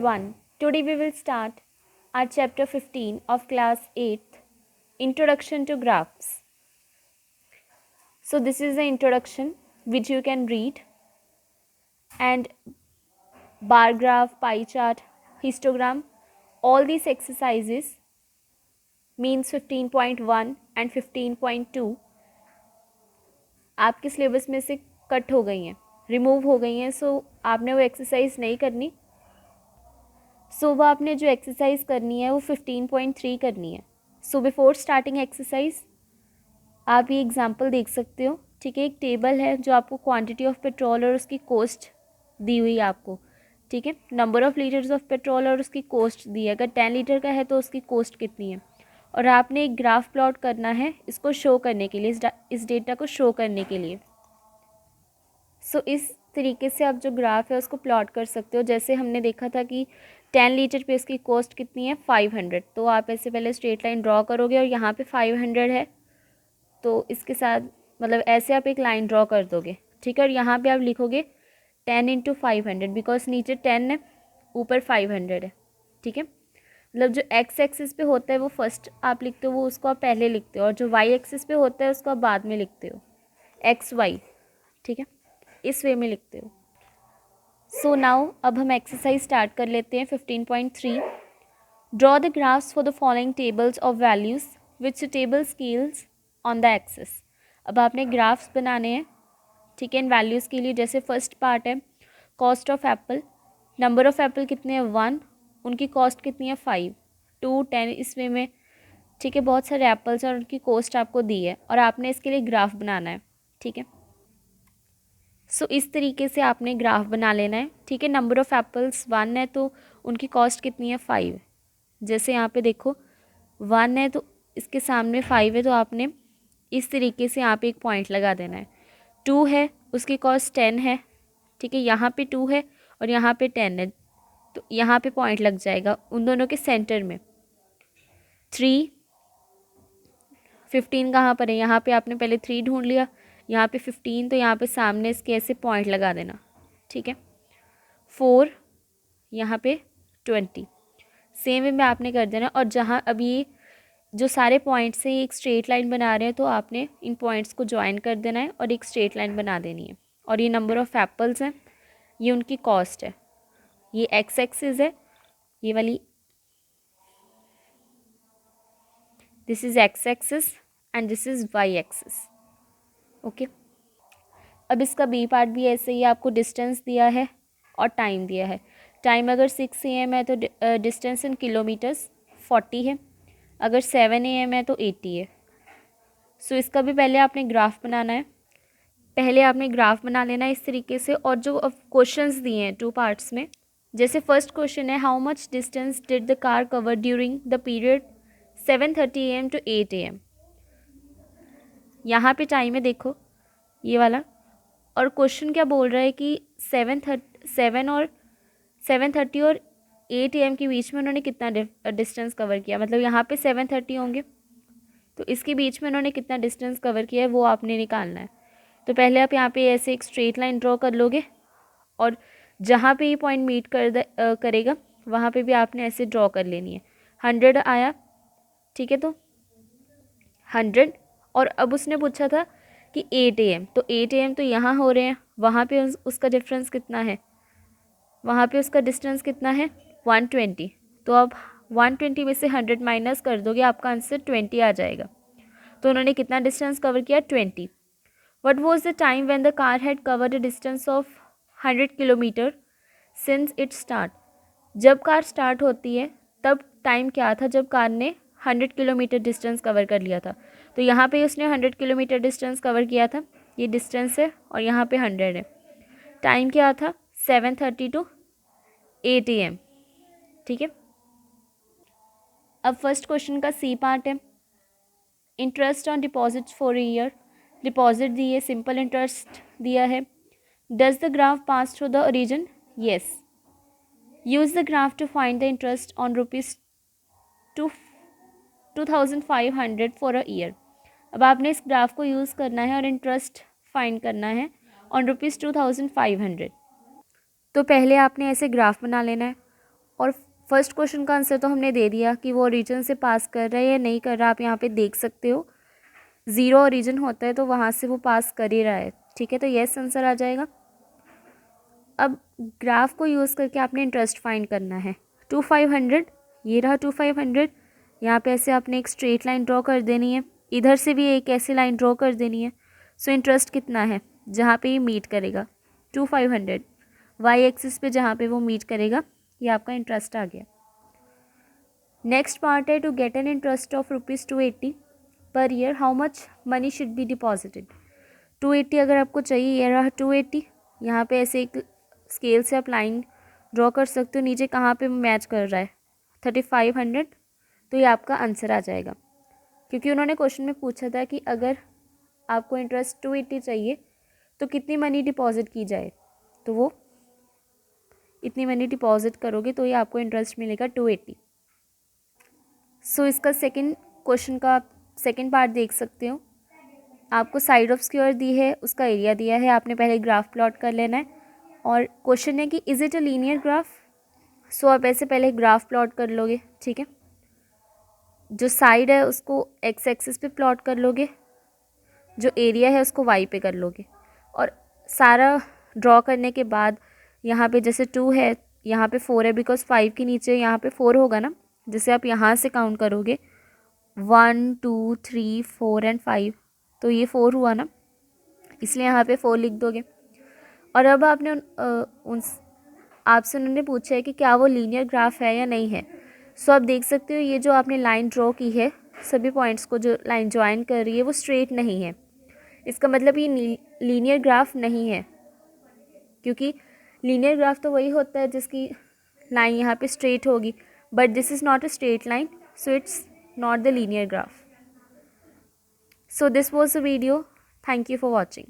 everyone. Today we will start our chapter 15 of class 8th, Introduction to Graphs. So this is the introduction which you can read, and bar graph, pie chart, histogram, all these exercises means 15.1 and 15.2 आपके syllabus में से cut हो गई हैं, remove हो गई हैं. सो आपने वो एक्सरसाइज नहीं करनी. सो वो आपने जो एक्सरसाइज करनी है वो 15.3 करनी है. सो बिफोर स्टार्टिंग एक्सरसाइज आप ये एग्जांपल देख सकते हो. ठीक है, एक टेबल है जो आपको क्वांटिटी ऑफ पेट्रोल और उसकी कॉस्ट दी हुई है आपको. ठीक है, number of litres of petrol और उसकी कॉस्ट दी है. अगर 10 लीटर का है तो उसकी कॉस्ट कितनी है, और आपने एक ग्राफ प्लॉट करना है इसको शो करने के लिए, इस डेटा को शो करने के लिए. सो इस तरीके से आप जो ग्राफ है उसको प्लॉट कर सकते हो. जैसे हमने देखा था कि 10 लीटर पे उसकी कॉस्ट कितनी है 500, तो आप ऐसे पहले स्ट्रेट लाइन ड्रॉ करोगे और यहाँ पे 500 है तो इसके साथ मतलब ऐसे आप एक लाइन ड्रॉ कर दोगे. ठीक है, और यहाँ पे आप लिखोगे 10 इंटू 500 बिकॉज नीचे 10 है ऊपर 500 है. ठीक है, मतलब जो एक्स एक्सिस पे होता है वो फर्स्ट आप लिखते हो, वो उसको आप पहले लिखते हो, और जो वाई एक्सिस पे होता है उसको आप बाद में लिखते हो, एक्स वाई. ठीक है, इस वे में लिखते हो. सो नाउ अब हम एक्सरसाइज स्टार्ट कर लेते हैं. 15.3 draw the graphs for the following tables of values with suitable scales on the axis. अब आपने ग्राफ्स बनाने हैं. ठीक है, इन वैल्यूज़ के लिए जैसे फर्स्ट पार्ट है cost of Apple. Number of Apple कितने हैं 1, उनकी कॉस्ट कितनी है 5, 2, 10 इस वे में. ठीक है, बहुत सारे एप्पल्स और उनकी कॉस्ट आपको दी है और आपने इसके लिए ग्राफ बनाना है. ठीक है, सो इस तरीके से आपने ग्राफ बना लेना है. ठीक है, नंबर ऑफ़ एप्पल्स 1 है तो उनकी कॉस्ट कितनी है 5. जैसे यहाँ पे देखो 1 है तो इसके सामने 5 है तो आपने इस तरीके से यहाँ पे एक पॉइंट लगा देना है. 2 है उसकी कॉस्ट 10 है. ठीक है, यहाँ पे 2 है और यहाँ पे 10 है तो यहाँ पे पॉइंट लग जाएगा उन दोनों के सेंटर में. 3, 15 कहाँ पर है, यहाँ पे आपने पहले 3 ढूंढ लिया, यहाँ पे 15 तो यहाँ पे सामने इसके ऐसे पॉइंट लगा देना. ठीक है, 4 यहाँ पे 20 सेम वे में आपने कर देना. और जहाँ अब ये जो सारे पॉइंट्स हैं एक स्ट्रेट लाइन बना रहे हैं तो आपने इन पॉइंट्स को ज्वाइन कर देना है और एक स्ट्रेट लाइन बना देनी है. और ये नंबर ऑफ़ एप्पल्स हैं, ये उनकी कॉस्ट है, ये एक्स एक्सिस है, ये वाली this is x axis and this is why axis. Okay, अब इसका बी पार्ट भी ऐसे ही आपको डिस्टेंस दिया है और टाइम दिया है. टाइम अगर 6 AM है तो डिस्टेंस इन किलोमीटर्स 40 है, अगर 7 AM है तो 80 है. सो इसका भी पहले आपने ग्राफ बनाना है. पहले आपने ग्राफ बना लेना है इस तरीके से. और जो अब क्वेश्चंस दिए हैं 2 पार्ट्स में, जैसे फर्स्ट क्वेश्चन है how much distance did the car cover during the period 7:30 AM to 8 AM. यहाँ पे टाइम है देखो ये वाला, और क्वेश्चन क्या बोल रहा है कि 7:30 और 8 AM के बीच में उन्होंने कितना डिस्टेंस कवर किया. मतलब यहाँ पे 7:30 होंगे तो इसके बीच में उन्होंने कितना डिस्टेंस कवर किया है वो आपने निकालना है. तो पहले आप यहाँ पे ऐसे एक स्ट्रेट लाइन ड्रॉ कर लोगे और जहाँ पे ये पॉइंट मीट करेगा वहाँ पे भी आपने ऐसे ड्रॉ कर लेनी है. 100 आया. ठीक है, तो 100, और अब उसने पूछा था कि 8 AM, तो 8 AM तो यहाँ हो रहे हैं, वहाँ पे उसका डिफरेंस कितना है, वहाँ पे उसका डिस्टेंस कितना है 120. तो अब 120 में से 100 माइनस कर दोगे आपका आंसर 20 आ जाएगा. तो उन्होंने कितना डिस्टेंस कवर किया 20. What was the time when the car had covered a distance of 100 kilometre since it start. जब कार स्टार्ट होती है तब टाइम क्या था जब कार ने 100 किलोमीटर डिस्टेंस कवर कर लिया था. तो यहाँ पे उसने 100 किलोमीटर डिस्टेंस कवर किया था, ये डिस्टेंस है, और यहाँ पे 100 है. टाइम क्या था 7:30 टू 8 AM. ठीक है, अब फर्स्ट क्वेश्चन का सी पार्ट है interest on deposit for a year. Deposit दी है, सिंपल इंटरेस्ट दिया है. Does the graph pass through the origin, yes. Use the graph to find the interest on ₹2,500 for a year. अब आपने इस graph को use करना है और इंटरेस्ट फाइंड करना है ऑन ₹2,500. तो पहले आपने ऐसे ग्राफ बना लेना है और फर्स्ट क्वेश्चन का आंसर तो हमने दे दिया कि वो ओरिजिन से पास कर रहा है या नहीं कर रहा। आप यहाँ पे देख सकते हो 0 ओरिजिन होता है तो वहाँ से वो पास कर ही रहा है, ठीक है, तो यस आंसर आ जाएगा। अब ग्राफ को यूज़ करके आपने इंटरेस्ट फाइंड करना है। 2500, ये रहा 2500, यहाँ पे ऐसे आपने एक स्ट्रेट लाइन ड्रॉ कर देनी है, इधर से भी एक ऐसी लाइन ड्रॉ कर देनी है। सो इंटरेस्ट कितना है जहाँ पे ये मीट करेगा, 2500, वाई एक्सिस पे जहाँ पे वो मीट करेगा, ये आपका इंटरेस्ट आ गया। नेक्स्ट पार्ट है to get an interest of ₹280 per year how much money should be deposited. 280 अगर आपको चाहिए, ये रहा 280, यहाँ पे ऐसे एक स्केल से आप लाइन ड्रॉ कर सकते हो, नीचे कहाँ पे मैच कर रहा है 3500, तो ये आपका आंसर आ जाएगा। क्योंकि उन्होंने क्वेश्चन में पूछा था कि अगर आपको इंटरेस्ट 280 चाहिए तो कितनी मनी डिपॉजिट की जाए, तो वो इतनी मनी डिपॉजिट करोगे तो ये आपको इंटरेस्ट मिलेगा 280। सो इसका सेकंड क्वेश्चन का आप सेकंड पार्ट देख सकते हो। आपको साइड ऑफ स्क्वायर दी है, उसका एरिया दिया है, आपने पहले ग्राफ प्लॉट कर लेना है और क्वेश्चन है कि is it a linear graph. So आप ऐसे पहले ग्राफ प्लॉट कर लोगे, ठीक है, जो साइड है उसको एक्स एक्सिस पे प्लॉट कर लोगे, जो एरिया है उसको वाई पे कर लोगे, और सारा ड्रॉ करने के बाद यहाँ पे जैसे 2 है, यहाँ पे 4 है, बिकॉज 5 के नीचे यहाँ पे 4 होगा ना, जैसे आप यहाँ से काउंट करोगे 1 2 3 4 एंड 5, तो ये 4 हुआ ना, इसलिए यहाँ पे 4 लिख दोगे। और अब आपने आपसे उन्होंने पूछा है कि क्या वो लीनियर ग्राफ है या नहीं है। सो आप देख सकते हो ये जो आपने लाइन ड्रॉ की है, सभी पॉइंट्स को जो लाइन ज्वाइन कर रही है वो स्ट्रेट नहीं है, इसका मतलब ये लीनियर ग्राफ नहीं है, क्योंकि लीनियर ग्राफ तो वही होता है जिसकी लाइन यहाँ पे स्ट्रेट होगी, but this is not a straight line, so it's not the linear graph. So this was the video. Thank you for watching.